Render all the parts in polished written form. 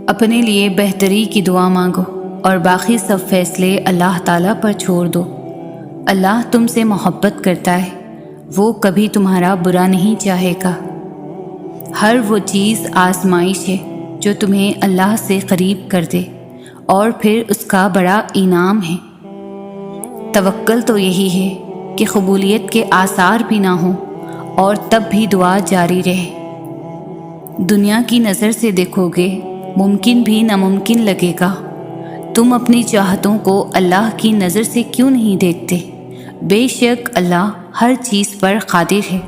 اپنے لیے بہتری کی دعا مانگو اور باقی سب فیصلے اللہ تعالیٰ پر چھوڑ دو۔ اللہ تم سے محبت کرتا ہے، وہ کبھی تمہارا برا نہیں چاہے گا۔ ہر وہ چیز آزمائش ہے جو تمہیں اللہ سے قریب کر دے اور پھر اس کا بڑا انعام ہے۔ توکل تو یہی ہے کہ قبولیت کے آثار بھی نہ ہوں اور تب بھی دعا جاری رہے۔ دنیا کی نظر سے دیکھو گے ممکن بھی ناممکن لگے گا۔ تم اپنی چاہتوں کو اللہ کی نظر سے کیوں نہیں دیکھتے؟ بے شک اللہ ہر چیز پر قادر ہے۔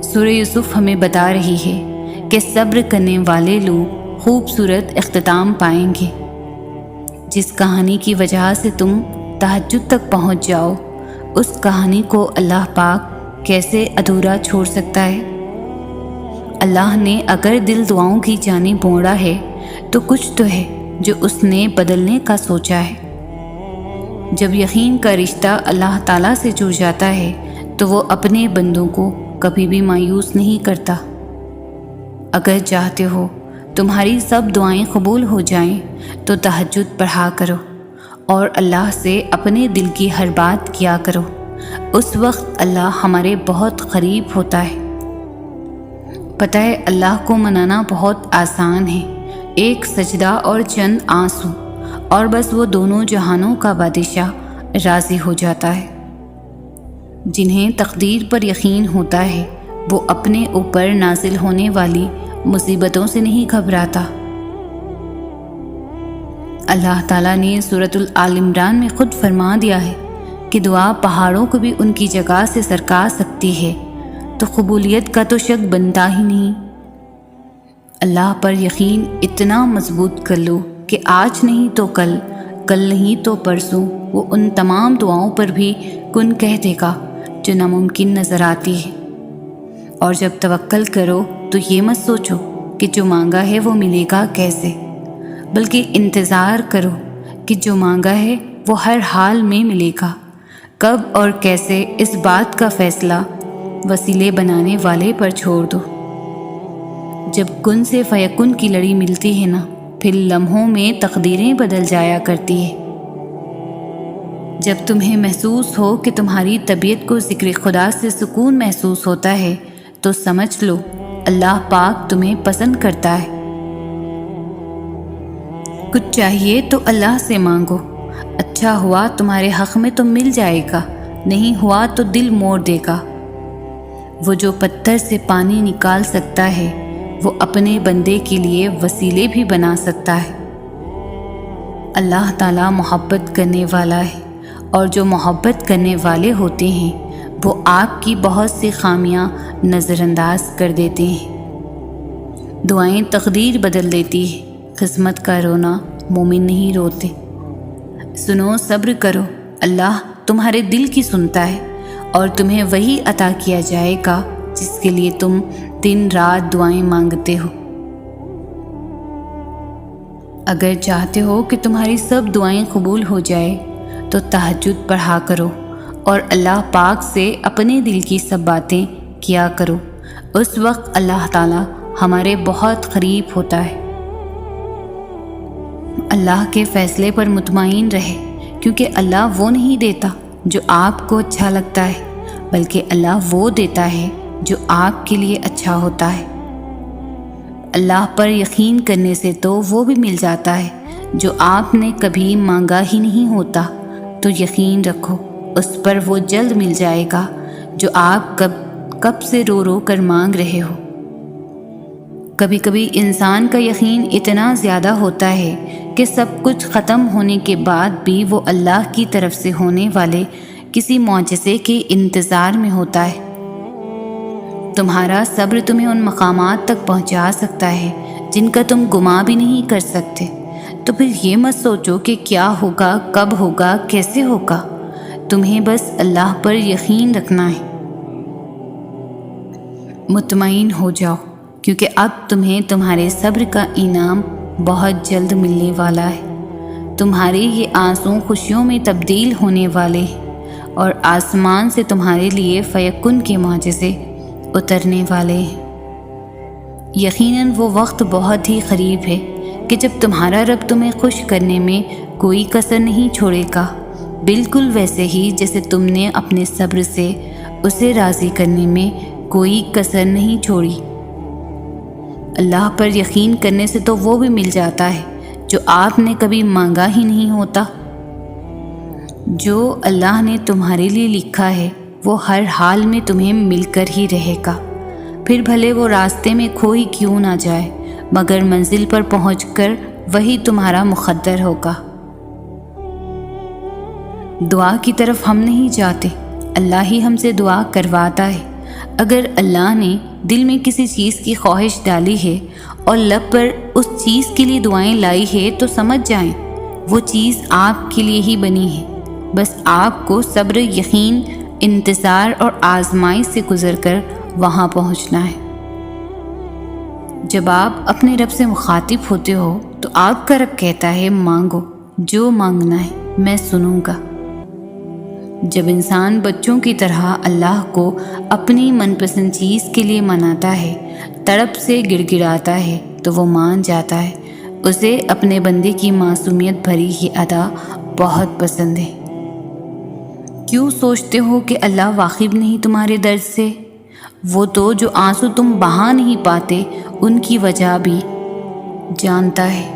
سورہ یوسف ہمیں بتا رہی ہے کہ صبر کرنے والے لوگ خوبصورت اختتام پائیں گے۔ جس کہانی کی وجہ سے تم تہجد تک پہنچ جاؤ، اس کہانی کو اللہ پاک کیسے ادھورا چھوڑ سکتا ہے؟ اللہ نے اگر دل دعاؤں کی جانب موڑا ہے تو کچھ تو ہے جو اس نے بدلنے کا سوچا ہے۔ جب یقین کا رشتہ اللہ تعالیٰ سے جڑ جاتا ہے تو وہ اپنے بندوں کو کبھی بھی مایوس نہیں کرتا۔ اگر چاہتے ہو تمہاری سب دعائیں قبول ہو جائیں تو تہجد پڑھا کرو اور اللہ سے اپنے دل کی ہر بات کیا کرو۔ اس وقت اللہ ہمارے بہت قریب ہوتا ہے۔ پتہ ہے اللہ کو منانا بہت آسان ہے، ایک سجدہ اور چند آنسو اور بس وہ دونوں جہانوں کا بادشاہ راضی ہو جاتا ہے۔ جنہیں تقدیر پر یقین ہوتا ہے وہ اپنے اوپر نازل ہونے والی مصیبتوں سے نہیں گھبراتا۔ اللہ تعالیٰ نے سورۃ آل عمران میں خود فرما دیا ہے کہ دعا پہاڑوں کو بھی ان کی جگہ سے سرکا سکتی ہے، تو قبولیت کا تو شک بنتا ہی نہیں۔ اللہ پر یقین اتنا مضبوط کر لو کہ آج نہیں تو کل، کل نہیں تو پرسوں وہ ان تمام دعاؤں پر بھی کن کہہ دے گا جو ناممکن نظر آتی ہے۔ اور جب توکل کرو تو یہ مت سوچو کہ جو مانگا ہے وہ ملے گا کیسے، بلکہ انتظار کرو کہ جو مانگا ہے وہ ہر حال میں ملے گا۔ کب اور کیسے اس بات کا فیصلہ وسیلے بنانے والے پر چھوڑ دو۔ جب کن سے فیکن کی لڑی ملتی ہے نا، پھر لمحوں میں تقدیریں بدل جایا کرتی ہے۔ جب تمہیں محسوس ہو کہ تمہاری طبیعت کو ذکر خدا سے سکون محسوس ہوتا ہے تو سمجھ لو اللہ پاک تمہیں پسند کرتا ہے۔ کچھ چاہیے تو اللہ سے مانگو، اچھا ہوا تمہارے حق میں تو مل جائے گا، نہیں ہوا تو دل موڑ دے گا۔ وہ جو پتھر سے پانی نکال سکتا ہے وہ اپنے بندے کے لیے وسیلے بھی بنا سکتا ہے۔ اللہ تعالیٰ محبت کرنے والا ہے، اور جو محبت کرنے والے ہوتے ہیں وہ آپ کی بہت سی خامیاں نظر انداز کر دیتے ہیں۔ دعائیں تقدیر بدل دیتی ہے، قسمت کا رونا مومن نہیں روتے۔ سنو، صبر کرو، اللہ تمہارے دل کی سنتا ہے اور تمہیں وہی عطا کیا جائے گا جس کے لیے تم دن رات دعائیں مانگتے ہو۔ اگر چاہتے ہو کہ تمہاری سب دعائیں قبول ہو جائے تو تہجد پڑھا کرو اور اللہ پاک سے اپنے دل کی سب باتیں کیا کرو۔ اس وقت اللہ تعالیٰ ہمارے بہت قریب ہوتا ہے۔ اللہ کے فیصلے پر مطمئن رہے، کیونکہ اللہ وہ نہیں دیتا جو آپ کو اچھا لگتا ہے، بلکہ اللہ وہ دیتا ہے جو آپ کے لیے اچھا ہوتا ہے۔ اللہ پر یقین کرنے سے تو وہ بھی مل جاتا ہے جو آپ نے کبھی مانگا ہی نہیں ہوتا، تو یقین رکھو اس پر وہ جلد مل جائے گا جو آپ کب سے رو رو کر مانگ رہے ہو۔ کبھی کبھی انسان کا یقین اتنا زیادہ ہوتا ہے کہ سب کچھ ختم ہونے کے بعد بھی وہ اللہ کی طرف سے ہونے والے کسی معجزے کے انتظار میں ہوتا ہے۔ تمہارا صبر تمہیں ان مقامات تک پہنچا سکتا ہے جن کا تم گمان بھی نہیں کر سکتے۔ تو پھر یہ مت سوچو کہ کیا ہوگا، کب ہوگا، کیسے ہوگا، تمہیں بس اللہ پر یقین رکھنا ہے۔ مطمئن ہو جاؤ، کیونکہ اب تمہیں تمہارے صبر کا انعام بہت جلد ملنے والا ہے۔ تمہارے یہ آنسو خوشیوں میں تبدیل ہونے والے ہیں۔ اور آسمان سے تمہارے لیے فیکن کے معجزے اترنے والے ہیں۔ یقیناً وہ وقت بہت ہی قریب ہے کہ جب تمہارا رب تمہیں خوش کرنے میں کوئی کسر نہیں چھوڑے گا، بالکل ویسے ہی جیسے تم نے اپنے صبر سے اسے راضی کرنے میں کوئی کسر نہیں چھوڑی۔ اللہ پر یقین کرنے سے تو وہ بھی مل جاتا ہے جو آپ نے کبھی مانگا ہی نہیں ہوتا۔ جو اللہ نے تمہارے لیے لکھا ہے وہ ہر حال میں تمہیں مل کر ہی رہے گا، پھر بھلے وہ راستے میں کھو ہی کیوں نہ جائے، مگر منزل پر پہنچ کر وہی تمہارا مقدر ہوگا۔ دعا کی طرف ہم نہیں جاتے، اللہ ہی ہم سے دعا کرواتا ہے۔ اگر اللہ نے دل میں کسی چیز کی خواہش ڈالی ہے اور لب پر اس چیز کے لیے دعائیں لائی ہے تو سمجھ جائیں وہ چیز آپ کے لیے ہی بنی ہے، بس آپ کو صبر، یقین، انتظار اور آزمائش سے گزر کر وہاں پہنچنا ہے۔ جب آپ اپنے رب سے مخاطب ہوتے ہو تو آپ کا رب کہتا ہے مانگو، جو مانگنا ہے میں سنوں گا۔ جب انسان بچوں کی طرح اللہ کو اپنی من پسند چیز کے لیے مناتا ہے، تڑپ سے گڑ گڑاتا ہے تو وہ مان جاتا ہے۔ اسے اپنے بندے کی معصومیت بھری ہی ادا بہت پسند ہے۔ کیوں سوچتے ہو کہ اللہ واقف نہیں تمہارے درد سے؟ وہ تو جو آنسو تم بہا نہیں پاتے ان کی وجہ بھی جانتا ہے۔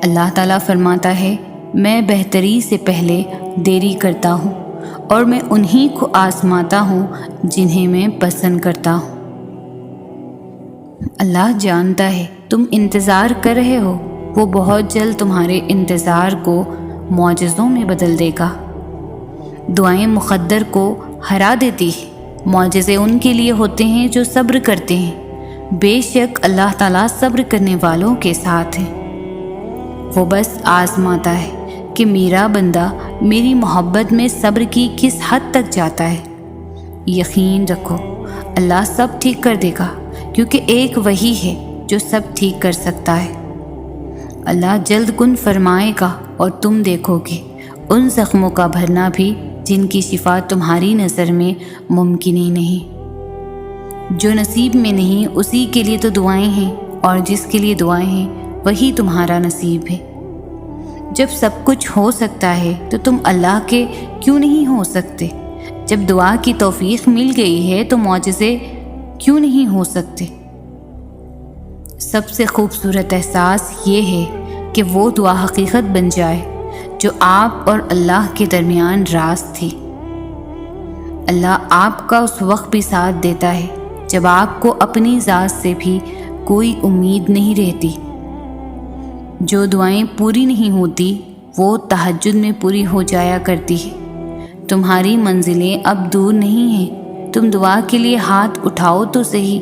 اللہ تعالیٰ فرماتا ہے میں بہتری سے پہلے دیری کرتا ہوں اور میں انہی کو آزماتا ہوں جنہیں میں پسند کرتا ہوں۔ اللہ جانتا ہے تم انتظار کر رہے ہو، وہ بہت جلد تمہارے انتظار کو معجزوں میں بدل دے گا۔ دعائیں مقدر کو ہرا دیتی ہیں، معجزے ان کے لیے ہوتے ہیں جو صبر کرتے ہیں۔ بے شک اللہ تعالیٰ صبر کرنے والوں کے ساتھ ہے۔ وہ بس آزماتا ہے کہ میرا بندہ میری محبت میں صبر کی کس حد تک جاتا ہے۔ یقین رکھو اللہ سب ٹھیک کر دے گا، کیونکہ ایک وہی ہے جو سب ٹھیک کر سکتا ہے۔ اللہ جلد کن فرمائے گا اور تم دیکھو گے ان زخموں کا بھرنا بھی جن کی شفا تمہاری نظر میں ممکن ہی نہیں۔ جو نصیب میں نہیں اسی کے لیے تو دعائیں ہیں، اور جس کے لیے دعائیں ہیں وہی تمہارا نصیب ہے۔ جب سب کچھ ہو سکتا ہے تو تم اللہ کے کیوں نہیں ہو سکتے؟ جب دعا کی توفیق مل گئی ہے تو معجزے کیوں نہیں ہو سکتے؟ سب سے خوبصورت احساس یہ ہے کہ وہ دعا حقیقت بن جائے جو آپ اور اللہ کے درمیان راز تھی۔ اللہ آپ کا اس وقت بھی ساتھ دیتا ہے جب آپ کو اپنی ذات سے بھی کوئی امید نہیں رہتی۔ جو دعائیں پوری نہیں ہوتی وہ تہجد میں پوری ہو جایا کرتی ہے۔ تمہاری منزلیں اب دور نہیں ہیں، تم دعا کے لیے ہاتھ اٹھاؤ تو صحیح۔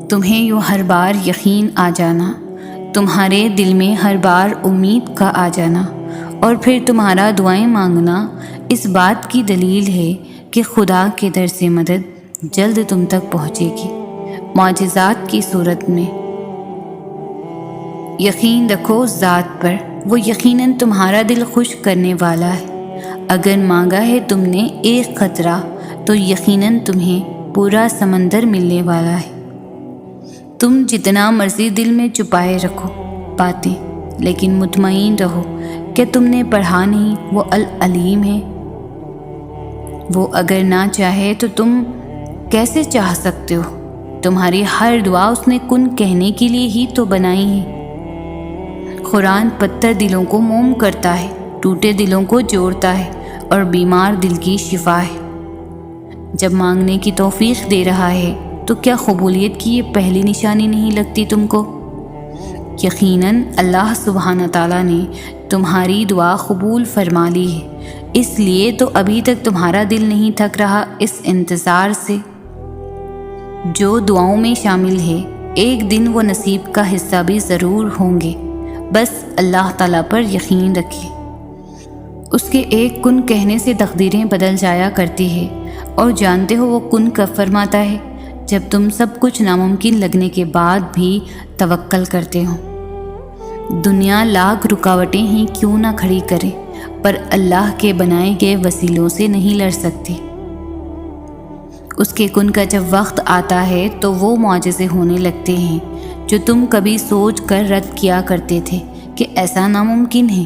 تمہیں یوں ہر بار یقین آ جانا، تمہارے دل میں ہر بار امید کا آ جانا، اور پھر تمہارا دعائیں مانگنا اس بات کی دلیل ہے کہ خدا کے در سے مدد جلد تم تک پہنچے گی، معجزات کی صورت میں۔ یقین رکھو ذات پر، وہ یقیناً تمہارا دل خوش کرنے والا ہے۔ اگر مانگا ہے تم نے ایک قطرہ تو یقیناً تمہیں پورا سمندر ملنے والا ہے۔ تم جتنا مرضی دل میں چھپائے رکھو باتیں، لیکن مطمئن رہو کہ تم نے پڑھا نہیں، وہ العلیم ہے۔ وہ اگر نہ چاہے تو تم کیسے چاہ سکتے ہو؟ تمہاری ہر دعا اس نے کن کہنے کے لیے ہی تو بنائی ہے۔ قرآن پتھر دلوں کو موم کرتا ہے، ٹوٹے دلوں کو جوڑتا ہے اور بیمار دل کی شفا ہے۔ جب مانگنے کی توفیق دے رہا ہے تو کیا قبولیت کی یہ پہلی نشانی نہیں لگتی تم کو؟ یقیناً اللہ سبحانہ تعالیٰ نے تمہاری دعا قبول فرما لی ہے، اس لیے تو ابھی تک تمہارا دل نہیں تھک رہا اس انتظار سے۔ جو دعاؤں میں شامل ہے ایک دن وہ نصیب کا حصہ بھی ضرور ہوں گے، بس اللہ تعالیٰ پر یقین رکھیں۔ اس کے ایک کن کہنے سے تقدیریں بدل جایا کرتی ہے، اور جانتے ہو وہ کن کب فرماتا ہے؟ جب تم سب کچھ ناممکن لگنے کے بعد بھی توکل کرتے ہو۔ دنیا لاکھ رکاوٹیں ہی کیوں نہ کھڑی کرے، پر اللہ کے بنائے گئے وسیلوں سے نہیں لڑ سکتی۔ اس کے کن کا جب وقت آتا ہے تو وہ معجزے ہونے لگتے ہیں جو تم کبھی سوچ کر رد کیا کرتے تھے کہ ایسا ناممکن ہے۔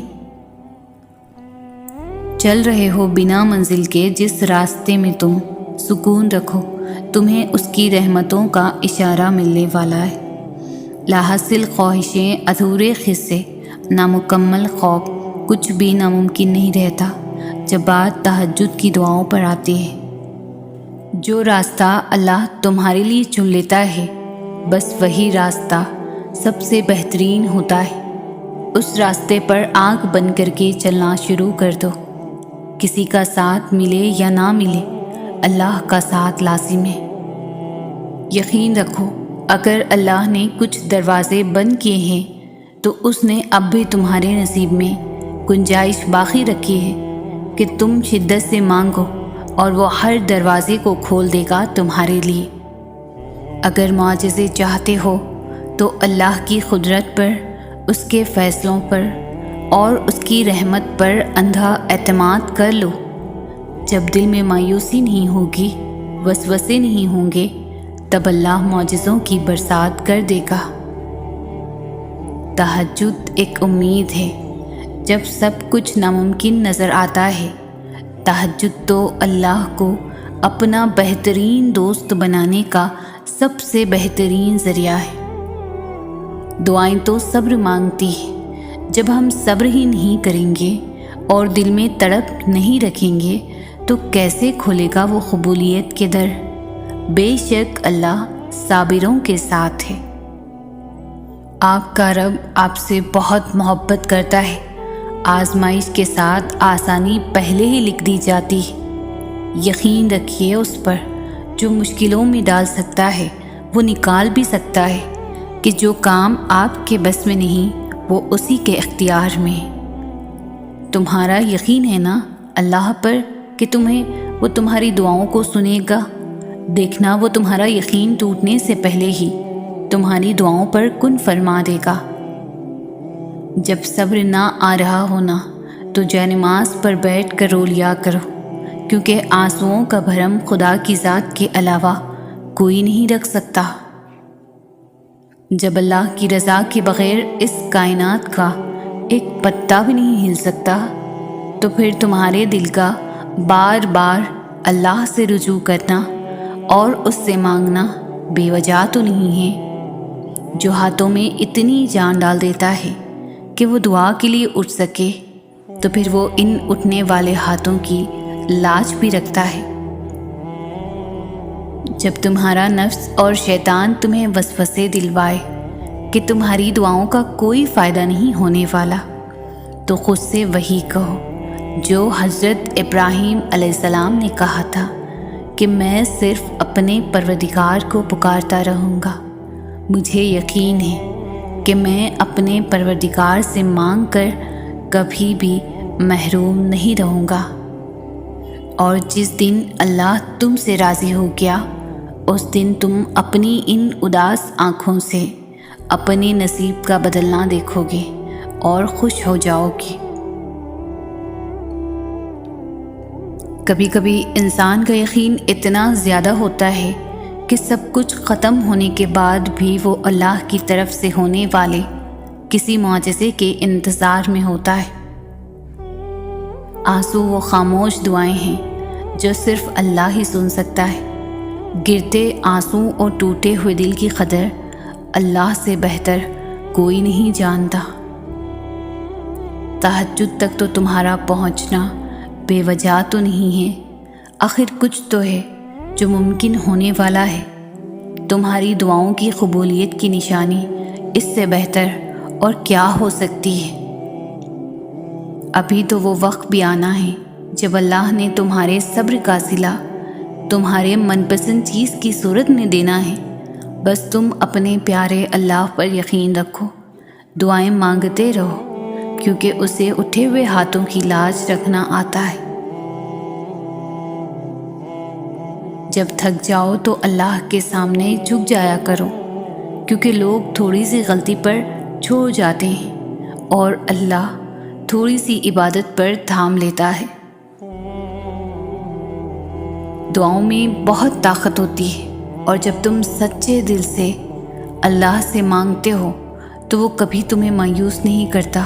چل رہے ہو بنا منزل کے جس راستے میں تم، سکون رکھو، تمہیں اس کی رحمتوں کا اشارہ ملنے والا ہے۔ لاحاصل خواہشیں، ادھورے قصے، نامکمل خواب، کچھ بھی ناممکن نہیں رہتا جب بات تہجد کی دعاؤں پر آتی ہے۔ جو راستہ اللہ تمہارے لیے چن لیتا ہے، بس وہی راستہ سب سے بہترین ہوتا ہے۔ اس راستے پر آنکھ بند کر کے چلنا شروع کر دو۔ کسی کا ساتھ ملے یا نہ ملے، اللہ کا ساتھ لازم ہے۔ یقین رکھو، اگر اللہ نے کچھ دروازے بند کیے ہیں تو اس نے اب بھی تمہارے نصیب میں گنجائش باقی رکھی ہے کہ تم شدت سے مانگو اور وہ ہر دروازے کو کھول دے گا تمہارے لیے۔ اگر معجزے چاہتے ہو تو اللہ کی قدرت پر، اس کے فیصلوں پر اور اس کی رحمت پر اندھا اعتماد کر لو۔ جب دل میں مایوسی نہیں ہوگی، وسوسے نہیں ہوں گے، تب اللہ معجزوں کی برسات کر دے گا۔ تہجد ایک امید ہے جب سب کچھ ناممکن نظر آتا ہے۔ تہجد تو اللہ کو اپنا بہترین دوست بنانے کا سب سے بہترین ذریعہ ہے۔ دعائیں تو صبر مانگتی ہیں۔ جب ہم صبر ہی نہیں کریں گے اور دل میں تڑپ نہیں رکھیں گے تو کیسے کھلے گا وہ قبولیت کے در؟ بے شک اللہ صابروں کے ساتھ ہے۔ آپ کا رب آپ سے بہت محبت کرتا ہے۔ آزمائش کے ساتھ آسانی پہلے ہی لکھ دی جاتی ہے۔ یقین رکھیے اس پر جو مشکلوں میں ڈال سکتا ہے وہ نکال بھی سکتا ہے، کہ جو کام آپ کے بس میں نہیں وہ اسی کے اختیار میں ہے۔ تمہارا یقین ہے نا اللہ پر کہ وہ تمہاری دعاؤں کو سنے گا؟ دیکھنا وہ تمہارا یقین ٹوٹنے سے پہلے ہی تمہاری دعاؤں پر کن فرما دے گا۔ جب صبر نہ آ رہا ہونا تو جانماز پر بیٹھ کر رو لیا کرو، کیونکہ آنسوؤں کا بھرم خدا کی ذات کے علاوہ کوئی نہیں رکھ سکتا۔ جب اللہ کی رضا کے بغیر اس کائنات کا ایک پتا بھی نہیں ہل سکتا، تو پھر تمہارے دل کا بار بار اللہ سے رجوع کرنا اور اس سے مانگنا بے وجہ تو نہیں ہے۔ جو ہاتھوں میں اتنی جان ڈال دیتا ہے کہ وہ دعا کے لیے اٹھ سکے، تو پھر وہ ان اٹھنے والے ہاتھوں کی لاج بھی رکھتا ہے۔ جب تمہارا نفس اور شیطان تمہیں وسوسے دلوائے کہ تمہاری دعاؤں کا کوئی فائدہ نہیں ہونے والا، تو خود سے وہی کہو جو حضرت ابراہیم علیہ السلام نے کہا تھا کہ میں صرف اپنے پروردگار کو پکارتا رہوں گا۔ مجھے یقین ہے کہ میں اپنے پروردگار سے مانگ کر کبھی بھی محروم نہیں رہوں گا۔ اور جس دن اللہ تم سے راضی ہو گیا، اس دن تم اپنی ان اداس آنکھوں سے اپنے نصیب کا بدلنا دیکھو گے اور خوش ہو جاؤ گے۔ کبھی کبھی انسان کا یقین اتنا زیادہ ہوتا ہے کہ سب کچھ ختم ہونے کے بعد بھی وہ اللہ کی طرف سے ہونے والے کسی معجزے کے انتظار میں ہوتا ہے۔ آنسو وہ خاموش دعائیں ہیں جو صرف اللہ ہی سن سکتا ہے۔ گرتے آنسو اور ٹوٹے ہوئے دل کی قدر اللہ سے بہتر کوئی نہیں جانتا۔ تہجد تک تو تمہارا پہنچنا بے وجہ تو نہیں ہے، آخر کچھ تو ہے جو ممکن ہونے والا ہے۔ تمہاری دعاؤں کی قبولیت کی نشانی اس سے بہتر اور کیا ہو سکتی ہے؟ ابھی تو وہ وقت بھی آنا ہے جب اللہ نے تمہارے صبر کا صلہ تمہارے من پسند چیز کی صورت میں دینا ہے۔ بس تم اپنے پیارے اللہ پر یقین رکھو، دعائیں مانگتے رہو، کیونکہ اسے اٹھے ہوئے ہاتھوں کی لاج رکھنا آتا ہے۔ جب تھک جاؤ تو اللہ کے سامنے جھک جایا کرو، کیونکہ لوگ تھوڑی سی غلطی پر چھوڑ جاتے ہیں اور اللہ تھوڑی سی عبادت پر تھام لیتا ہے۔ دعاؤں میں بہت طاقت ہوتی ہے، اور جب تم سچے دل سے اللہ سے مانگتے ہو تو وہ کبھی تمہیں مایوس نہیں کرتا،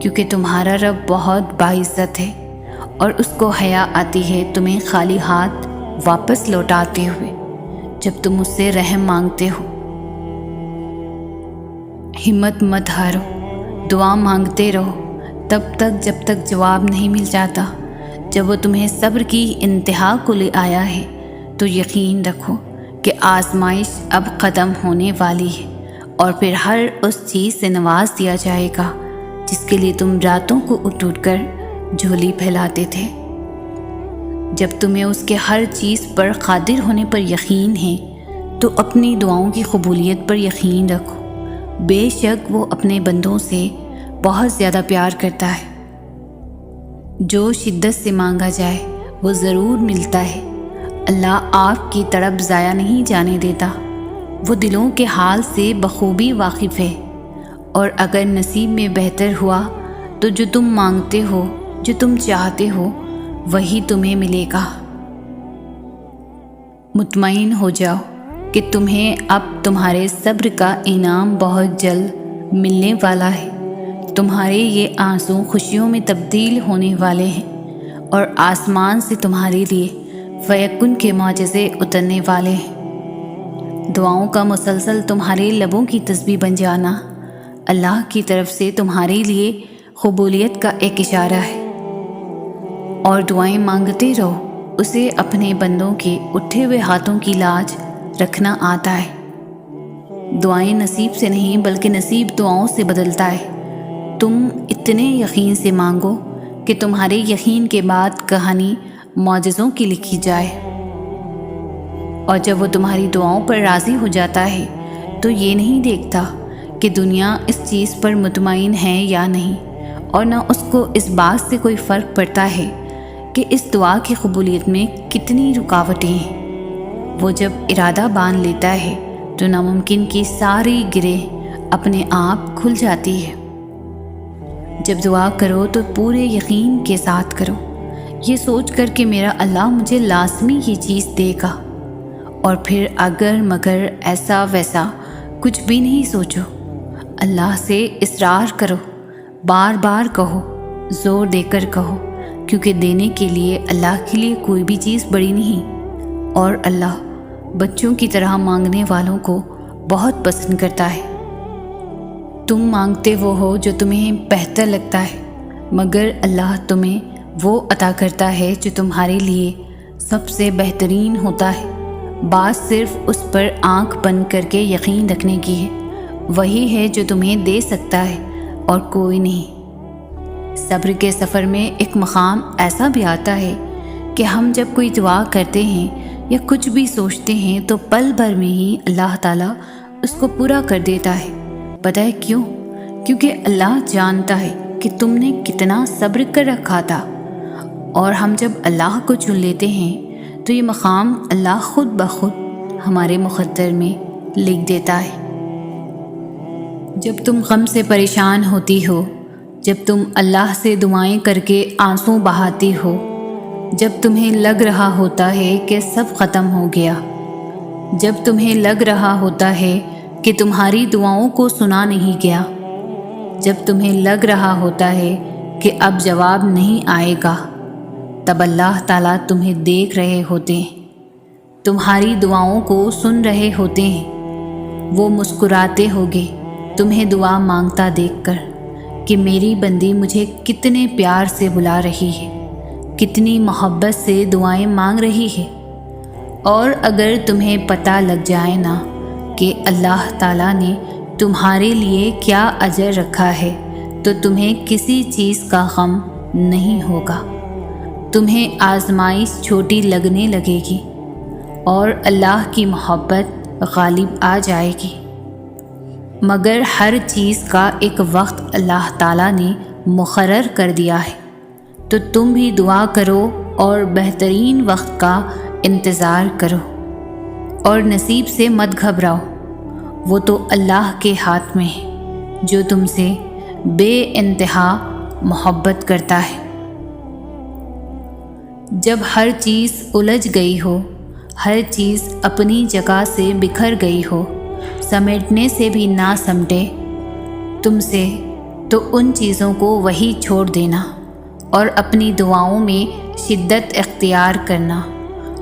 کیونکہ تمہارا رب بہت باعزت ہے، اور اس کو حیا آتی ہے تمہیں خالی ہاتھ واپس لوٹاتے ہوئے جب تم اس سے رحم مانگتے ہو۔ ہمت مت ہارو، دعا مانگتے رہو تب تک جب تک جواب نہیں مل جاتا۔ جب وہ تمہیں صبر کی انتہا کو لے آیا ہے تو یقین رکھو کہ آزمائش اب ختم ہونے والی ہے، اور پھر ہر اس چیز سے نواز دیا جائے گا جس کے لیے تم راتوں کو اٹھ کر جھولی پھیلاتے تھے۔ جب تمہیں اس کے ہر چیز پر قادر ہونے پر یقین ہے تو اپنی دعاؤں کی قبولیت پر یقین رکھو۔ بے شک وہ اپنے بندوں سے بہت زیادہ پیار کرتا ہے۔ جو شدت سے مانگا جائے وہ ضرور ملتا ہے۔ اللہ آپ کی طرف ضائع نہیں جانے دیتا، وہ دلوں کے حال سے بخوبی واقف ہے، اور اگر نصیب میں بہتر ہوا تو جو تم مانگتے ہو، جو تم چاہتے ہو، وہی تمہیں ملے گا۔ مطمئن ہو جاؤ کہ تمہیں اب تمہارے صبر کا انعام بہت جلد ملنے والا ہے۔ تمہارے یہ آنسو خوشیوں میں تبدیل ہونے والے ہیں، اور آسمان سے تمہارے لیے فیکن کے معجزے اترنے والے ہیں۔ دعاؤں کا مسلسل تمہارے لبوں کی تسبیح بن جانا اللہ کی طرف سے تمہارے لیے قبولیت کا ایک اشارہ ہے۔ اور دعائیں مانگتے رہو، اسے اپنے بندوں کے اٹھے ہوئے ہاتھوں کی لاج رکھنا آتا ہے۔ دعائیں نصیب سے نہیں بلکہ نصیب دعاؤں سے بدلتا ہے۔ تم اتنے یقین سے مانگو کہ تمہارے یقین کے بعد کہانی معجزوں کی لکھی جائے، اور جب وہ تمہاری دعاؤں پر راضی ہو جاتا ہے تو یہ نہیں دیکھتا کہ دنیا اس چیز پر مطمئن ہے یا نہیں، اور نہ اس کو اس بات سے کوئی فرق پڑتا ہے کہ اس دعا کی قبولیت میں کتنی رکاوٹیں ہیں۔ وہ جب ارادہ باندھ لیتا ہے تو ناممکن کی ساری گرہ اپنے آپ کھل جاتی ہے۔ جب دعا کرو تو پورے یقین کے ساتھ کرو، یہ سوچ کر کہ میرا اللہ مجھے لازمی یہ چیز دے گا، اور پھر اگر مگر ایسا ویسا کچھ بھی نہیں سوچو۔ اللہ سے اصرار کرو، بار بار کہو، زور دے کر کہو، کیونکہ دینے کے لیے اللہ کے لیے کوئی بھی چیز بڑی نہیں، اور اللہ بچوں کی طرح مانگنے والوں کو بہت پسند کرتا ہے۔ تم مانگتے وہ ہو جو تمہیں بہتر لگتا ہے، مگر اللہ تمہیں وہ عطا کرتا ہے جو تمہارے لیے سب سے بہترین ہوتا ہے۔ بات صرف اس پر آنکھ بند کر کے یقین رکھنے کی ہے، وہی ہے جو تمہیں دے سکتا ہے اور کوئی نہیں۔ صبر کے سفر میں ایک مقام ایسا بھی آتا ہے کہ ہم جب کوئی دعا کرتے ہیں یا کچھ بھی سوچتے ہیں تو پل بھر میں ہی اللہ تعالیٰ اس کو پورا کر دیتا ہے۔ پتہ ہے کیوں؟ کیونکہ اللہ جانتا ہے کہ تم نے کتنا صبر کر رکھا تھا، اور ہم جب اللہ کو چن لیتے ہیں تو یہ مقام اللہ خود بخود ہمارے مقدر میں لکھ دیتا ہے۔ جب تم غم سے پریشان ہوتی ہو، جب تم اللہ سے دعائیں کر کے آنسو بہاتی ہو، جب تمہیں لگ رہا ہوتا ہے کہ سب ختم ہو گیا، جب تمہیں لگ رہا ہوتا ہے کہ تمہاری دعاؤں کو سنا نہیں گیا، جب تمہیں لگ رہا ہوتا ہے کہ اب جواب نہیں آئے گا، تب اللہ تعالیٰ تمہیں دیکھ رہے ہوتے ہیں، تمہاری دعاؤں کو سن رہے ہوتے ہیں۔ وہ مسکراتے ہوگے تمہیں دعا مانگتا دیکھ کر کہ میری بندی مجھے کتنے پیار سے بلا رہی ہے، کتنی محبت سے دعائیں مانگ رہی ہے۔ اور اگر تمہیں پتہ لگ جائے نا کہ اللہ تعالیٰ نے تمہارے لیے کیا اجر رکھا ہے تو تمہیں کسی چیز کا غم نہیں ہوگا۔ تمہیں آزمائش چھوٹی لگنے لگے گی اور اللہ کی محبت غالب آ جائے گی، مگر ہر چیز کا ایک وقت اللہ تعالیٰ نے مقرر کر دیا ہے، تو تم بھی دعا کرو اور بہترین وقت کا انتظار کرو، اور نصیب سے مت گھبراؤ، وہ تو اللہ کے ہاتھ میں ہے۔ جو تم سے بے انتہا محبت کرتا ہے۔ جب ہر چیز الجھ گئی ہو، ہر چیز اپنی جگہ سے بکھر گئی ہو، سمیٹنے سے بھی نہ سمٹے تم سے، تو ان چیزوں کو وہی چھوڑ دینا اور اپنی دعاؤں میں شدت اختیار کرنا۔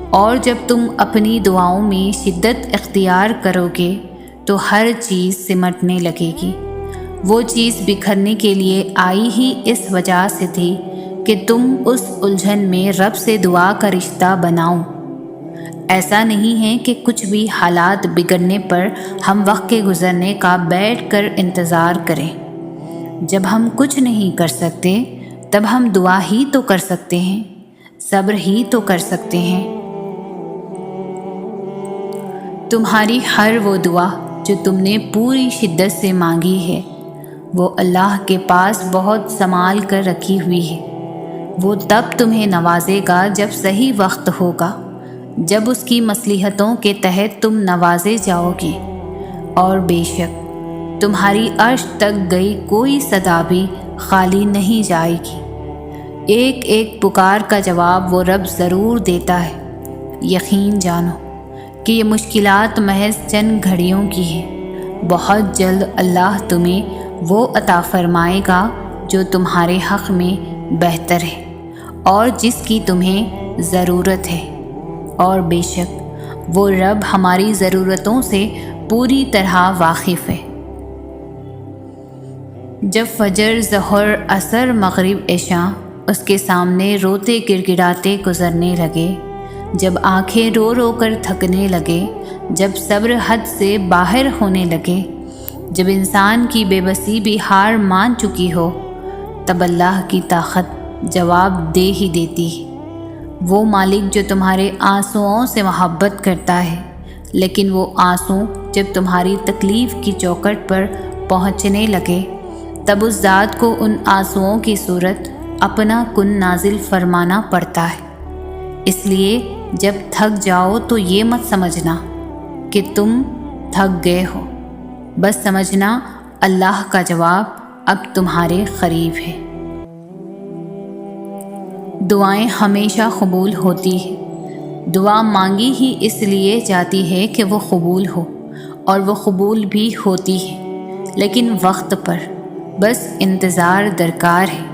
اور جب تم اپنی دعاؤں میں شدت اختیار کرو گے تو ہر چیز سمٹنے لگے گی۔ وہ چیز بکھرنے کے لیے آئی ہی اس وجہ سے تھی کہ تم اس الجھن میں رب سے دعا کا رشتہ بناؤ۔ ایسا نہیں ہے کہ کچھ بھی حالات بگڑنے پر ہم وقت کے گزرنے کا بیٹھ کر انتظار کریں۔ جب ہم کچھ نہیں کر سکتے تب ہم دعا ہی تو کر سکتے ہیں، صبر ہی تو کر سکتے ہیں۔ تمہاری ہر وہ دعا جو تم نے پوری شدت سے مانگی ہے وہ اللہ کے پاس بہت سنبھال کر رکھی ہوئی ہے۔ وہ تب تمہیں نوازے گا جب صحیح وقت ہوگا، جب اس کی مصلحتوں کے تحت تم نوازے جاؤ گے۔ اور بے شک تمہاری عرش تک گئی کوئی صدا بھی خالی نہیں جائے گی۔ ایک ایک پکار کا جواب وہ رب ضرور دیتا ہے۔ یقین جانو کہ یہ مشکلات محض چند گھڑیوں کی ہیں۔ بہت جلد اللہ تمہیں وہ عطا فرمائے گا جو تمہارے حق میں بہتر ہے اور جس کی تمہیں ضرورت ہے۔ اور بے شک وہ رب ہماری ضرورتوں سے پوری طرح واقف ہے۔ جب فجر، ظہر، عصر، مغرب، عشاء اس کے سامنے روتے گڑگڑاتے گزرنے لگے، جب آنکھیں رو رو کر تھکنے لگے، جب صبر حد سے باہر ہونے لگے، جب انسان کی بے بسی بھی ہار مان چکی ہو، تب اللہ کی طاقت جواب دے ہی دیتی ہے۔ وہ مالک جو تمہارے آنسوؤں سے محبت کرتا ہے، لیکن وہ آنسو جب تمہاری تکلیف کی چوکٹ پر پہنچنے لگے تب اس ذات کو ان آنسوؤں کی صورت اپنا کن نازل فرمانا پڑتا ہے۔ اس لیے جب تھک جاؤ تو یہ مت سمجھنا کہ تم تھک گئے ہو، بس سمجھنا اللہ کا جواب اب تمہارے قریب ہے۔ دعائیں ہمیشہ قبول ہوتی ہیں۔ دعا مانگی ہی اس لیے جاتی ہے کہ وہ قبول ہو، اور وہ قبول بھی ہوتی ہے، لیکن وقت پر، بس انتظار درکار ہے۔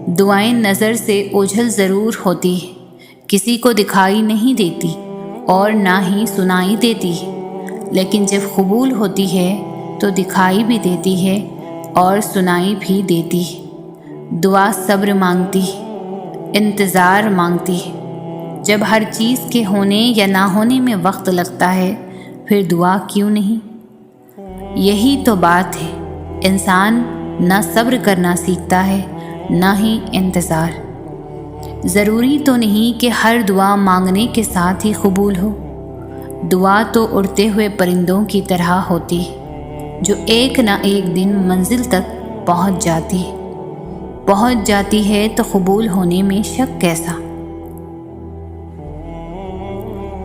دعائیں نظر سے اوجھل ضرور ہوتی ہیں، کسی کو دکھائی نہیں دیتی اور نہ ہی سنائی دیتی ہے، لیکن جب قبول ہوتی ہے تو دکھائی بھی دیتی ہے اور سنائی بھی دیتی ہے۔ دعا صبر مانگتی ہے، انتظار مانگتی ہے۔ جب ہر چیز کے ہونے یا نہ ہونے میں وقت لگتا ہے، پھر دعا کیوں نہیں؟ یہی تو بات ہے، انسان نہ صبر کرنا سیکھتا ہے نہ ہی انتظار۔ ضروری تو نہیں کہ ہر دعا مانگنے کے ساتھ ہی قبول ہو۔ دعا تو اڑتے ہوئے پرندوں کی طرح ہوتی ہے جو ایک نہ ایک دن منزل تک پہنچ جاتی ہے تو قبول ہونے میں شک کیسا؟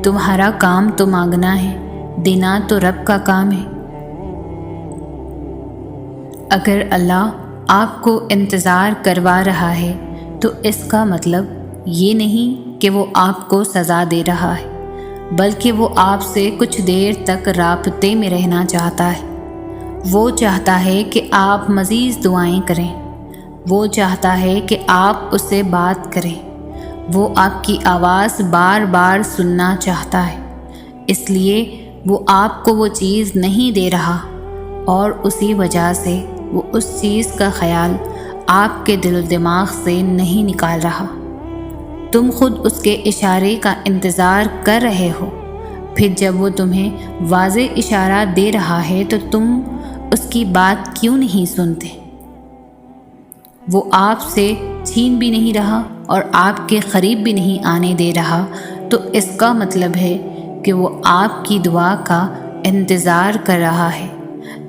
تمہارا کام تو مانگنا ہے، دینا تو رب کا کام ہے۔ اگر اللہ آپ کو انتظار کروا رہا ہے تو اس کا مطلب یہ نہیں کہ وہ آپ کو سزا دے رہا ہے، بلکہ وہ آپ سے کچھ دیر تک رابطے میں رہنا چاہتا ہے۔ وہ چاہتا ہے کہ آپ مزید دعائیں کریں، وہ چاہتا ہے کہ آپ اس سے بات کریں، وہ آپ کی آواز بار بار سننا چاہتا ہے۔ اس لیے وہ آپ کو وہ چیز نہیں دے رہا، اور اسی وجہ سے وہ اس چیز کا خیال آپ کے دل و دماغ سے نہیں نکال رہا۔ تم خود اس کے اشارے کا انتظار کر رہے ہو، پھر جب وہ تمہیں واضح اشارہ دے رہا ہے تو تم اس کی بات کیوں نہیں سنتے؟ وہ آپ سے چھین بھی نہیں رہا اور آپ کے قریب بھی نہیں آنے دے رہا، تو اس کا مطلب ہے کہ وہ آپ کی دعا کا انتظار کر رہا ہے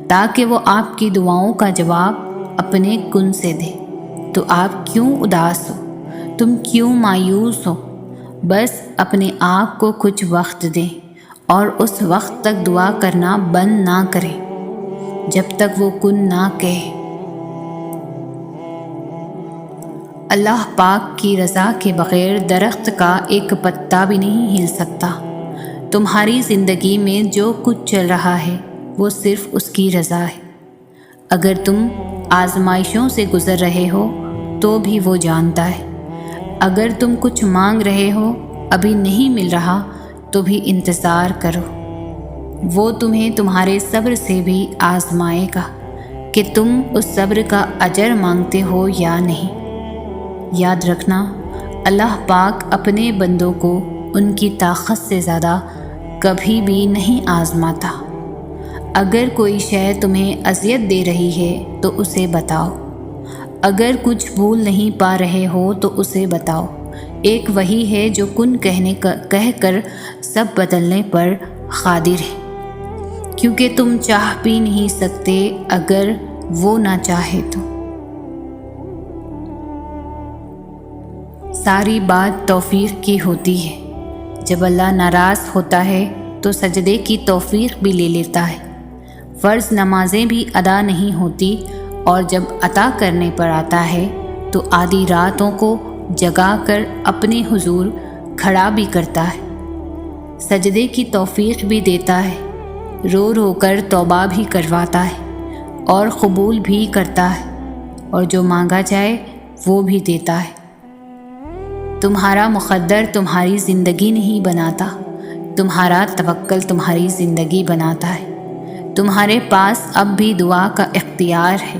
تاکہ وہ آپ کی دعاؤں کا جواب اپنے کن سے دے۔ تو آپ کیوں اداس ہو؟ تم کیوں مایوس ہو؟ بس اپنے آپ کو کچھ وقت دیں اور اس وقت تک دعا کرنا بند نہ کریں جب تک وہ کن نہ کہے۔ اللہ پاک کی رضا کے بغیر درخت کا ایک پتا بھی نہیں ہل سکتا۔ تمہاری زندگی میں جو کچھ چل رہا ہے وہ صرف اس کی رضا ہے۔ اگر تم آزمائشوں سے گزر رہے ہو تو بھی وہ جانتا ہے۔ اگر تم کچھ مانگ رہے ہو ابھی نہیں مل رہا تو بھی انتظار کرو، وہ تمہیں تمہارے صبر سے بھی آزمائے گا کہ تم اس صبر کا اجر مانگتے ہو یا نہیں۔ یاد رکھنا، اللہ پاک اپنے بندوں کو ان کی طاقت سے زیادہ کبھی بھی نہیں آزماتا۔ اگر کوئی شے تمہیں اذیت دے رہی ہے تو اسے بتاؤ، اگر کچھ بھول نہیں پا رہے ہو تو اسے بتاؤ۔ ایک وہی ہے جو کہہ کر سب بدلنے پر قادر ہے، کیونکہ تم چاہ بھی نہیں سکتے اگر وہ نہ چاہے تو۔ ساری بات توفیق کی ہوتی ہے۔ جب اللہ ناراض ہوتا ہے تو سجدے کی توفیق بھی لے لیتا ہے۔ فرض نمازیں بھی ادا نہیں ہوتی، اور جب عطا کرنے پر آتا ہے تو آدھی راتوں کو جگا کر اپنے حضور کھڑا بھی کرتا ہے۔ سجدے کی توفیق بھی دیتا ہے، رو رو کر توبہ بھی کرواتا ہے اور قبول بھی کرتا ہے، اور جو مانگا جائے وہ بھی دیتا ہے۔ تمہارا مقدر تمہاری زندگی نہیں بناتا، تمہارا توکل تمہاری زندگی بناتا ہے۔ تمہارے پاس اب بھی دعا کا اختیار ہے۔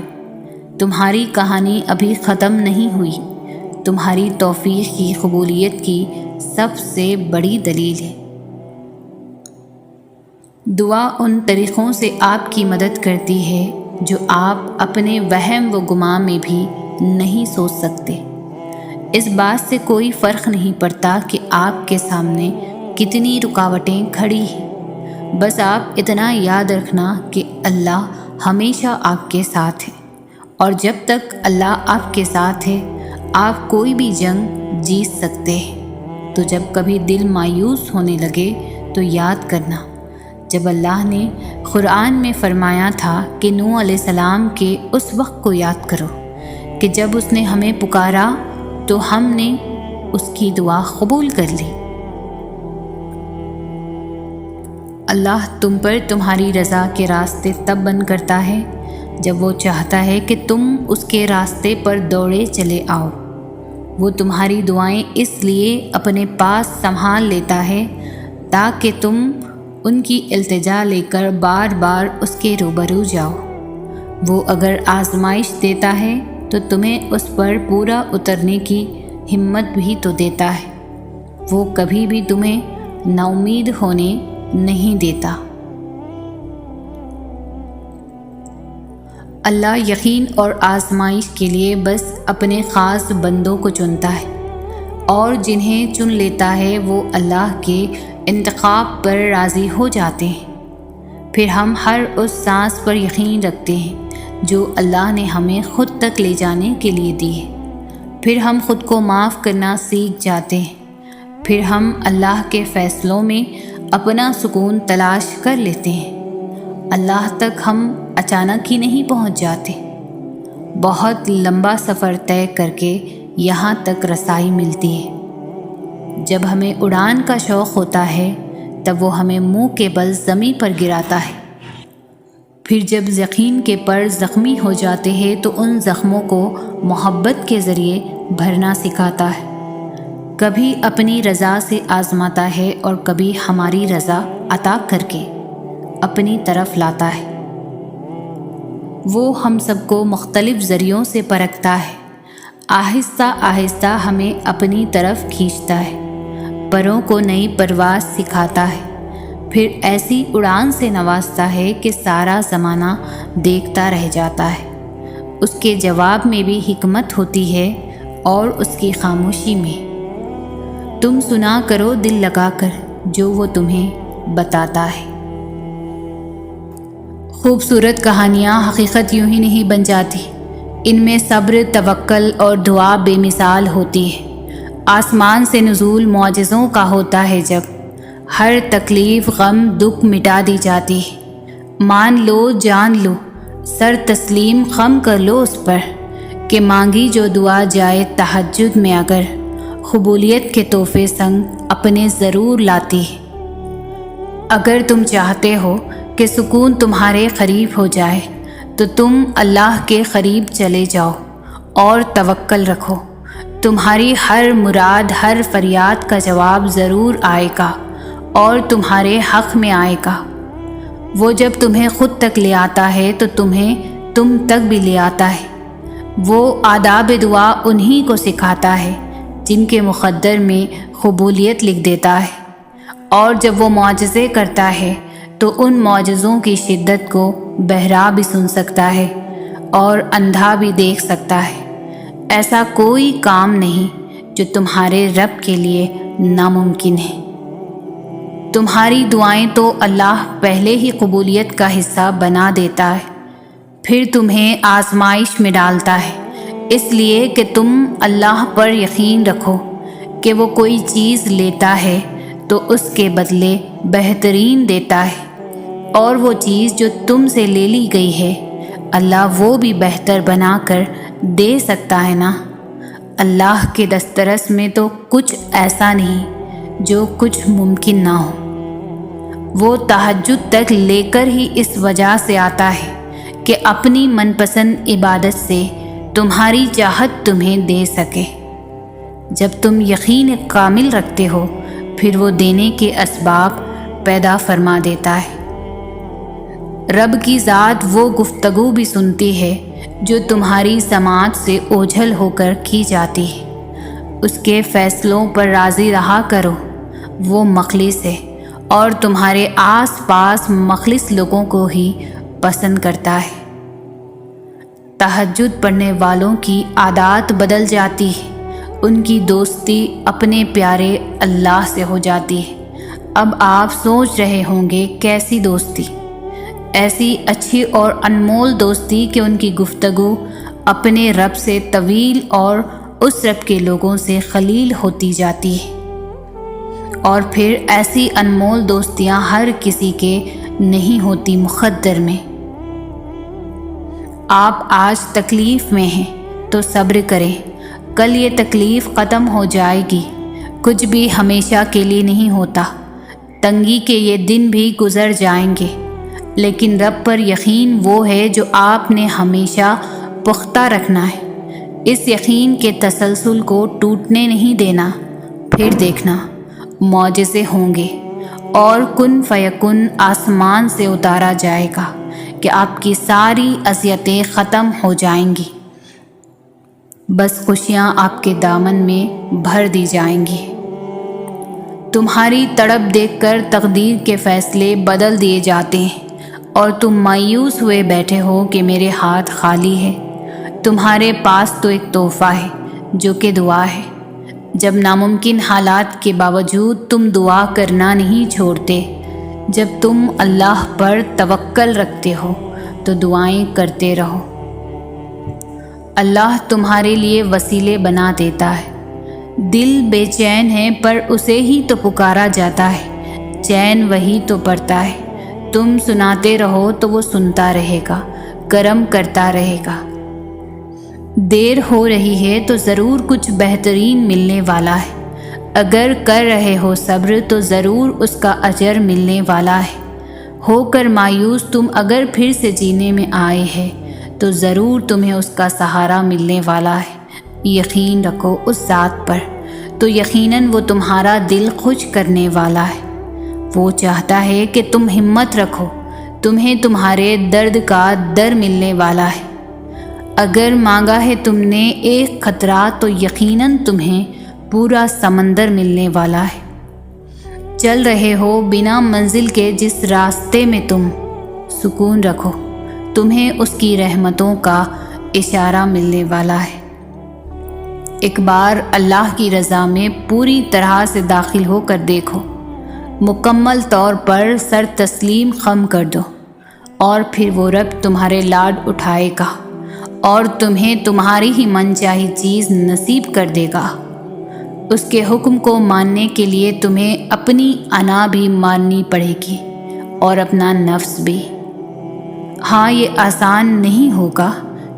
تمہاری کہانی ابھی ختم نہیں ہوئی۔ تمہاری توفیق کی قبولیت کی سب سے بڑی دلیل ہے۔ دعا ان طریقوں سے آپ کی مدد کرتی ہے جو آپ اپنے وہم و گمان میں بھی نہیں سوچ سکتے۔ اس بات سے کوئی فرق نہیں پڑتا کہ آپ کے سامنے کتنی رکاوٹیں کھڑی ہیں، بس آپ اتنا یاد رکھنا کہ اللہ ہمیشہ آپ کے ساتھ ہے، اور جب تک اللہ آپ کے ساتھ ہے آپ کوئی بھی جنگ جیت سکتے ہیں۔ تو جب کبھی دل مایوس ہونے لگے تو یاد کرنا، جب اللہ نے قرآن میں فرمایا تھا کہ نوح علیہ السلام کے اس وقت کو یاد کرو کہ جب اس نے ہمیں پکارا تو ہم نے اس کی دعا قبول کر لی۔ اللہ تم پر تمہاری رضا کے راستے تب بند کرتا ہے جب وہ چاہتا ہے کہ تم اس کے راستے پر دوڑے چلے آؤ۔ وہ تمہاری دعائیں اس لیے اپنے پاس سنبھال لیتا ہے تاکہ تم ان کی التجا لے کر بار بار اس کے روبرو جاؤ۔ وہ اگر آزمائش دیتا ہے تو تمہیں اس پر پورا اترنے کی ہمت بھی تو دیتا ہے۔ وہ کبھی بھی تمہیں نا امید ہونے نہیں دیتا۔ اللہ یقین اور آزمائش کے لیے بس اپنے خاص بندوں کو چنتا ہے، اور جنہیں چن لیتا ہے وہ اللہ کے انتخاب پر راضی ہو جاتے ہیں۔ پھر ہم ہر اس سانس پر یقین رکھتے ہیں جو اللہ نے ہمیں خود تک لے جانے کے لیے دی ہے۔ پھر ہم خود کو معاف کرنا سیکھ جاتے ہیں۔ پھر ہم اللہ کے فیصلوں میں اپنا سکون تلاش کر لیتے ہیں۔ اللہ تک ہم اچانک ہی نہیں پہنچ جاتے، بہت لمبا سفر طے کر کے یہاں تک رسائی ملتی ہے۔ جب ہمیں اڑان کا شوق ہوتا ہے تب وہ ہمیں منہ کے بل زمین پر گراتا ہے۔ پھر جب یقین کے پر زخمی ہو جاتے ہیں تو ان زخموں کو محبت کے ذریعے بھرنا سکھاتا ہے۔ کبھی اپنی رضا سے آزماتا ہے اور کبھی ہماری رضا عطا کر کے اپنی طرف لاتا ہے۔ وہ ہم سب کو مختلف ذریعوں سے پرکھتا ہے، آہستہ آہستہ ہمیں اپنی طرف کھینچتا ہے، پروں کو نئی پرواز سکھاتا ہے، پھر ایسی اڑان سے نوازتا ہے کہ سارا زمانہ دیکھتا رہ جاتا ہے۔ اس کے جواب میں بھی حکمت ہوتی ہے اور اس کی خاموشی میں۔ تم سنا کرو دل لگا کر جو وہ تمہیں بتاتا ہے۔ خوبصورت کہانیاں حقیقت یوں ہی نہیں بن جاتی، ان میں صبر، توکل اور دعا بے مثال ہوتی ہے۔ آسمان سے نزول معجزوں کا ہوتا ہے جب ہر تکلیف، غم، دکھ مٹا دی جاتی ہے۔ مان لو، جان لو، سر تسلیم خم کر لو اس پر، کہ مانگی جو دعا جائے تہجد میں اگر قبولیت کے تحفے سنگ اپنے ضرور لاتی ہے۔ اگر تم چاہتے ہو کہ سکون تمہارے قریب ہو جائے تو تم اللہ کے قریب چلے جاؤ اور توکل رکھو۔ تمہاری ہر مراد، ہر فریاد کا جواب ضرور آئے گا اور تمہارے حق میں آئے گا۔ وہ جب تمہیں خود تک لے آتا ہے تو تمہیں تم تک بھی لے آتا ہے۔ وہ آداب دعا انہی کو سکھاتا ہے جن کے مقدر میں قبولیت لکھ دیتا ہے، اور جب وہ معجزے کرتا ہے تو ان معجزوں کی شدت کو بہرا بھی سن سکتا ہے اور اندھا بھی دیکھ سکتا ہے۔ ایسا کوئی کام نہیں جو تمہارے رب کے لیے ناممکن ہے۔ تمہاری دعائیں تو اللہ پہلے ہی قبولیت کا حصہ بنا دیتا ہے، پھر تمہیں آزمائش میں ڈالتا ہے، اس لیے کہ تم اللہ پر یقین رکھو کہ وہ کوئی چیز لیتا ہے تو اس کے بدلے بہترین دیتا ہے، اور وہ چیز جو تم سے لے لی گئی ہے اللہ وہ بھی بہتر بنا کر دے سکتا ہے نا۔ اللہ کے دسترس میں تو کچھ ایسا نہیں جو کچھ ممکن نہ ہو۔ وہ تہجد تک لے کر ہی اس وجہ سے آتا ہے کہ اپنی من پسند عبادت سے تمہاری چاہت تمہیں دے سکے۔ جب تم یقین کامل رکھتے ہو پھر وہ دینے کے اسباب پیدا فرما دیتا ہے۔ رب کی ذات وہ گفتگو بھی سنتی ہے جو تمہاری سماعت سے اوجھل ہو کر کی جاتی ہے۔ اس کے فیصلوں پر راضی رہا کرو، وہ مخلص ہے اور تمہارے آس پاس مخلص لوگوں کو ہی پسند کرتا ہے۔ تہجد پڑھنے والوں کی عادات بدل جاتی ہے، ان کی دوستی اپنے پیارے اللہ سے ہو جاتی ہے۔ اب آپ سوچ رہے ہوں گے کیسی دوستی؟ ایسی اچھی اور انمول دوستی کہ ان کی گفتگو اپنے رب سے طویل اور اس رب کے لوگوں سے قلیل ہوتی جاتی ہے، اور پھر ایسی انمول دوستیاں ہر کسی کے نہیں ہوتی مقدر میں۔ آپ آج تکلیف میں ہیں تو صبر کریں، کل یہ تکلیف ختم ہو جائے گی۔ کچھ بھی ہمیشہ کے لیے نہیں ہوتا، تنگی کے یہ دن بھی گزر جائیں گے، لیکن رب پر یقین وہ ہے جو آپ نے ہمیشہ پختہ رکھنا ہے۔ اس یقین کے تسلسل کو ٹوٹنے نہیں دینا، پھر دیکھنا معجزے ہوں گے اور کن فیکن آسمان سے اتارا جائے گا کہ آپ کی ساری اذیتیں ختم ہو جائیں گی، بس خوشیاں آپ کے دامن میں بھر دی جائیں گی۔ تمہاری تڑپ دیکھ کر تقدیر کے فیصلے بدل دیے جاتے ہیں اور تم مایوس ہوئے بیٹھے ہو کہ میرے ہاتھ خالی ہے۔ تمہارے پاس تو ایک تحفہ ہے جو کہ دعا ہے۔ جب ناممکن حالات کے باوجود تم دعا کرنا نہیں چھوڑتے، جب تم اللہ پر توکل رکھتے ہو تو دعائیں کرتے رہو۔ اللہ تمہارے لیے وسیلے بنا دیتا ہے۔ دل بے چین ہے پر اسے ہی تو پکارا جاتا ہے، چین وہی تو پڑتا ہے۔ تم سناتے رہو تو وہ سنتا رہے گا، کرم کرتا رہے گا۔ دیر ہو رہی ہے تو ضرور کچھ بہترین ملنے والا ہے۔ اگر کر رہے ہو صبر تو ضرور اس کا اجر ملنے والا ہے۔ ہو کر مایوس تم اگر پھر سے جینے میں آئے ہیں تو ضرور تمہیں اس کا سہارا ملنے والا ہے۔ یقین رکھو اس ذات پر تو یقیناً وہ تمہارا دل خوش کرنے والا ہے۔ وہ چاہتا ہے کہ تم ہمت رکھو، تمہیں تمہارے درد کا در ملنے والا ہے۔ اگر مانگا ہے تم نے ایک قطرہ تو یقیناً تمہیں پورا سمندر ملنے والا ہے۔ چل رہے ہو بنا منزل کے جس راستے میں تم، سکون رکھو، تمہیں اس کی رحمتوں کا اشارہ ملنے والا ہے۔ ایک بار اللہ کی رضا میں پوری طرح سے داخل ہو کر دیکھو، مکمل طور پر سر تسلیم خم کر دو، اور پھر وہ رب تمہارے لاڈ اٹھائے گا اور تمہیں تمہاری ہی من چاہی چیز نصیب کر دے گا۔ اس کے حکم کو ماننے کے لیے تمہیں اپنی انا بھی ماننی پڑے گی اور اپنا نفس بھی۔ ہاں یہ آسان نہیں ہوگا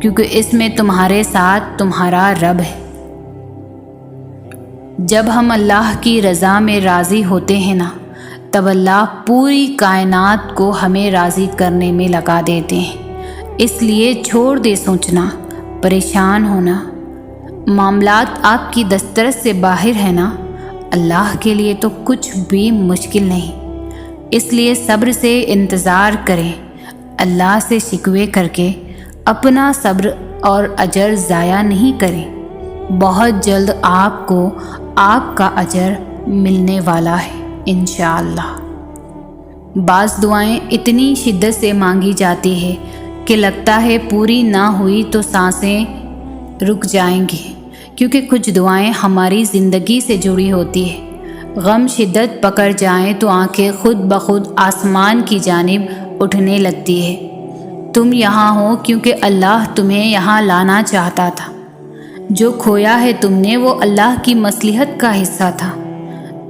کیونکہ اس میں تمہارے ساتھ تمہارا رب ہے۔ جب ہم اللہ کی رضا میں راضی ہوتے ہیں نا، تب اللہ پوری کائنات کو ہمیں راضی کرنے میں لگا دیتے ہیں۔ اس لیے چھوڑ دے سوچنا، پریشان ہونا۔ معاملات آپ کی دسترس سے باہر ہے نا، اللہ کے لیے تو کچھ بھی مشکل نہیں۔ اس لیے صبر سے انتظار کریں، اللہ سے شکوے کر کے اپنا صبر اور اجر ضائع نہیں کریں۔ بہت جلد آپ کو آپ کا اجر ملنے والا ہے انشاءاللہ۔ بعض دعائیں اتنی شدت سے مانگی جاتی ہے کہ لگتا ہے پوری نہ ہوئی تو سانسیں رک جائیں گی، کیونکہ کچھ دعائیں ہماری زندگی سے جڑی ہوتی ہے۔ غم شدت پکڑ جائیں تو آنکھیں خود بخود آسمان کی جانب اٹھنے لگتی ہے۔ تم یہاں ہو کیونکہ اللہ تمہیں یہاں لانا چاہتا تھا۔ جو کھویا ہے تم نے، وہ اللہ کی مصلحت کا حصہ تھا۔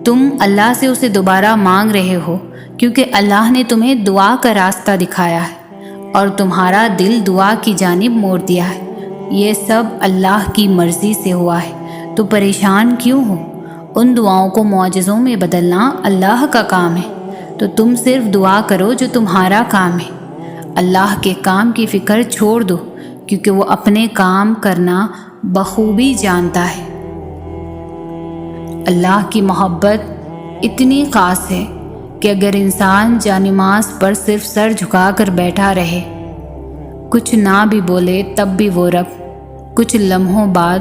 تم اللہ سے اسے دوبارہ مانگ رہے ہو کیونکہ اللہ نے تمہیں دعا کا راستہ دکھایا ہے اور تمہارا دل دعا کی جانب موڑ دیا ہے۔ یہ سب اللہ کی مرضی سے ہوا ہے، تو پریشان کیوں ہو؟ ان دعاؤں کو معجزوں میں بدلنا اللہ کا کام ہے، تو تم صرف دعا کرو جو تمہارا کام ہے۔ اللہ کے کام کی فکر چھوڑ دو، کیونکہ وہ اپنے کام کرنا بخوبی جانتا ہے۔ اللہ کی محبت اتنی خاص ہے کہ اگر انسان جانماز پر صرف سر جھکا کر بیٹھا رہے، کچھ نہ بھی بولے، تب بھی وہ رب کچھ لمحوں بعد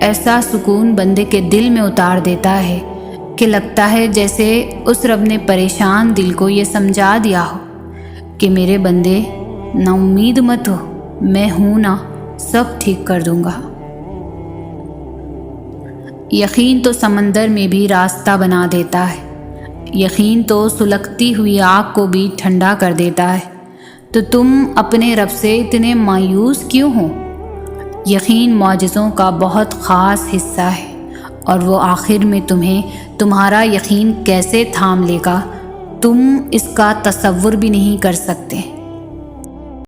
ایسا سکون بندے کے دل میں اتار دیتا ہے کہ لگتا ہے جیسے اس رب نے پریشان دل کو یہ سمجھا دیا ہو کہ میرے بندے نا امید مت ہو، میں ہوں نا، سب ٹھیک کر دوں گا۔ یقین تو سمندر میں بھی راستہ بنا دیتا ہے، یقین تو سلگتی ہوئی آگ کو بھی ٹھنڈا کر دیتا ہے۔ تو تم اپنے رب سے اتنے مایوس کیوں ہو؟ یقین معجزوں کا بہت خاص حصہ ہے، اور وہ آخر میں تمہیں تمہارا یقین کیسے تھام لے گا، تم اس کا تصور بھی نہیں کر سکتے۔